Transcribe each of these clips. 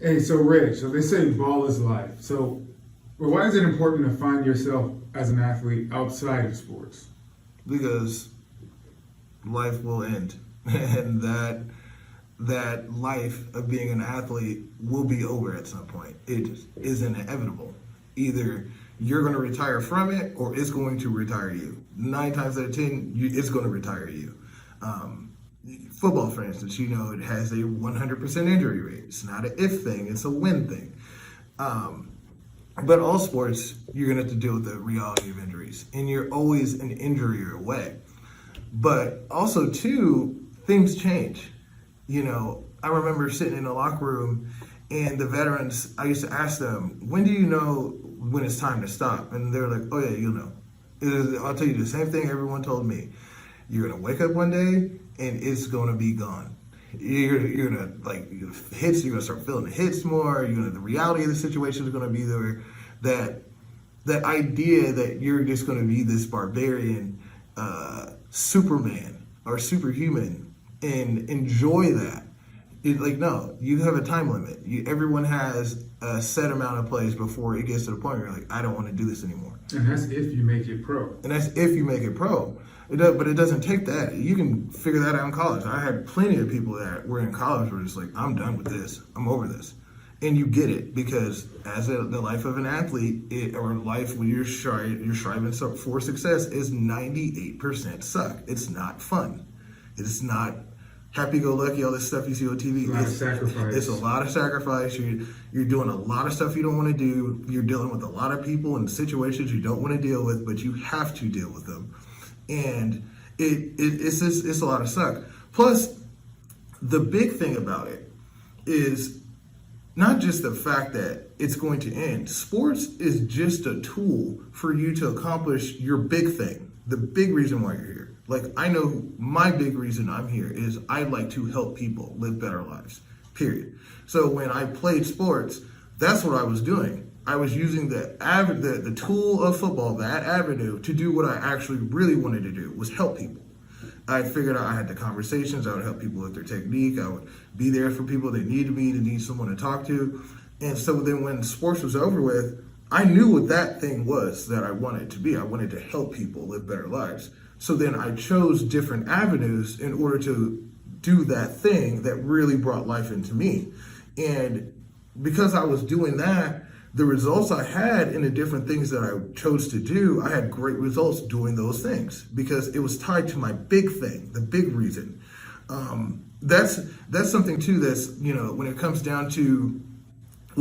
Hey, so Reg, so they say ball is life. So, well, why is it important to find yourself as an athlete outside of sports? Because life will end, and that life of being an athlete will be over at some point. It just is inevitable. Either you're going to retire from it, or it's going to retire you. 9 times out of 10, it's going to retire you. Football, for instance, it has a 100% injury rate. It's not an if thing; it's a when thing. But all sports, you're going to have to deal with the reality of injuries, and you're always an injury away. But also, too, things change. I remember sitting in the locker room, and the veterans, I used to ask them, when do you know when it's time to stop? And they're like, oh, yeah, you'll know. I'll tell you the same thing everyone told me. You're going to wake up one day, and it's going to be gone. You're gonna hits. You're gonna start feeling the hits more. The reality of the situation is gonna be there. That idea that you're just gonna be this barbarian, Superman or superhuman, and enjoy that. No, you have a time limit. Everyone has a set amount of plays before it gets to the point where you're like, I don't want to do this anymore. And that's if you make it pro. And that's if you make it pro. But it doesn't take that. You can figure that out in college. I had plenty of people that were in college who were just like, I'm done with this. I'm over this. And you get it, because as the life of an athlete, or life when you're striving for success, is 98% suck. It's not fun. It's not happy-go-lucky, all this stuff you see on TV. A lot of sacrifice. It's a lot of sacrifice. You're doing a lot of stuff you don't want to do. You're dealing with a lot of people and situations you don't want to deal with, but you have to deal with them. And it's a lot of suck. Plus, the big thing about it is not just the fact that it's going to end. Sports is just a tool for you to accomplish your big thing, the big reason why you're here. I know my big reason I'm here is I like to help people live better lives, period. So when I played sports, that's what I was doing. I was using the tool of football, that avenue, to do what I actually really wanted to do, was help people. I figured out I had the conversations. I would help people with their technique. I would be there for people that needed me, to need someone to talk to. And so then when sports was over with, I knew what that thing was that I wanted to be. I wanted to help people live better lives. So then I chose different avenues in order to do that thing that really brought life into me. And because I was doing that, the results I had in the different things that I chose to do, I had great results doing those things because it was tied to my big thing, the big reason. That's something too that's, when it comes down to,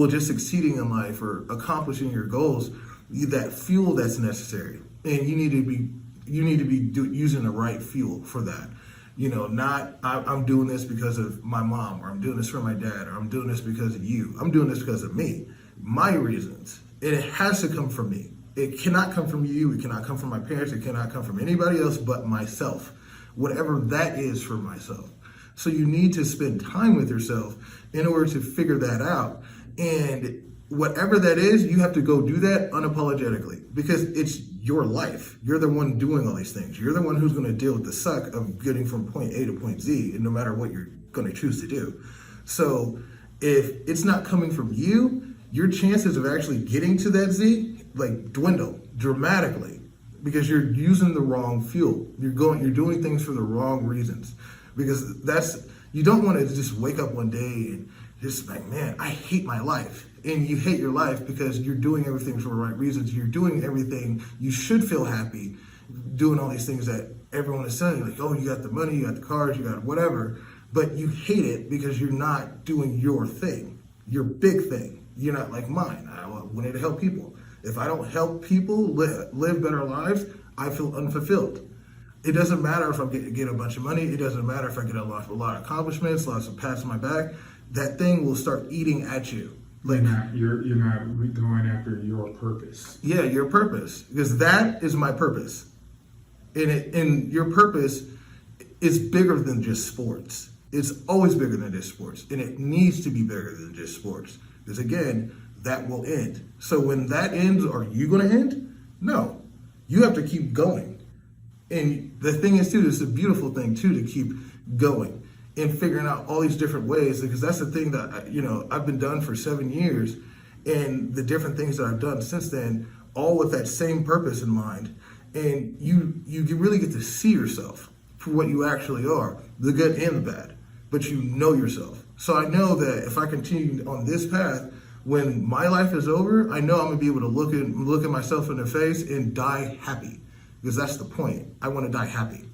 just succeeding in life or accomplishing your goals, that fuel that's necessary. And you need to be using the right fuel for that. Not I'm doing this because of my mom, or I'm doing this for my dad, or I'm doing this because of you. I'm doing this because of me. My reasons. And it has to come from me. It cannot come from you. It cannot come from my parents. It cannot come from anybody else but myself. Whatever that is for myself. So you need to spend time with yourself in order to figure that out. And whatever that is, you have to go do that unapologetically, because it's your life. You're the one doing all these things. You're the one who's going to deal with the suck of getting from point A to point Z, and no matter what you're going to choose to do. So if it's not coming from you, your chances of actually getting to that Z dwindle dramatically, because you're using the wrong fuel. You're doing things for the wrong reasons, because you don't want to just wake up one day and just man, I hate my life. And you hate your life because you're doing everything for the right reasons. You're doing everything. You should feel happy doing all these things that everyone is telling you, oh, you got the money, you got the cars, you got whatever, but you hate it because you're not doing your thing, your big thing. You're not like mine. I wanted to help people. If I don't help people live better lives, I feel unfulfilled. It doesn't matter if I get a bunch of money. It doesn't matter if I get a lot of accomplishments, lots of pats on my back. That thing will start eating at you. You're not going after your purpose. Yeah, your purpose, because that is my purpose. And your purpose is bigger than just sports. It's always bigger than just sports, and it needs to be bigger than just sports. Because again, that will end. So when that ends, are you going to end? No, you have to keep going. And the thing is too, it's a beautiful thing too, to keep going. and figuring out all these different ways, because that's the thing that, I've been done for 7 years, and the different things that I've done since then, all with that same purpose in mind. And you really get to see yourself for what you actually are, the good and the bad, but you know yourself. So I know that if I continue on this path, when my life is over, I know I'm gonna be able to look at myself in the face and die happy, because that's the point. I want to die happy.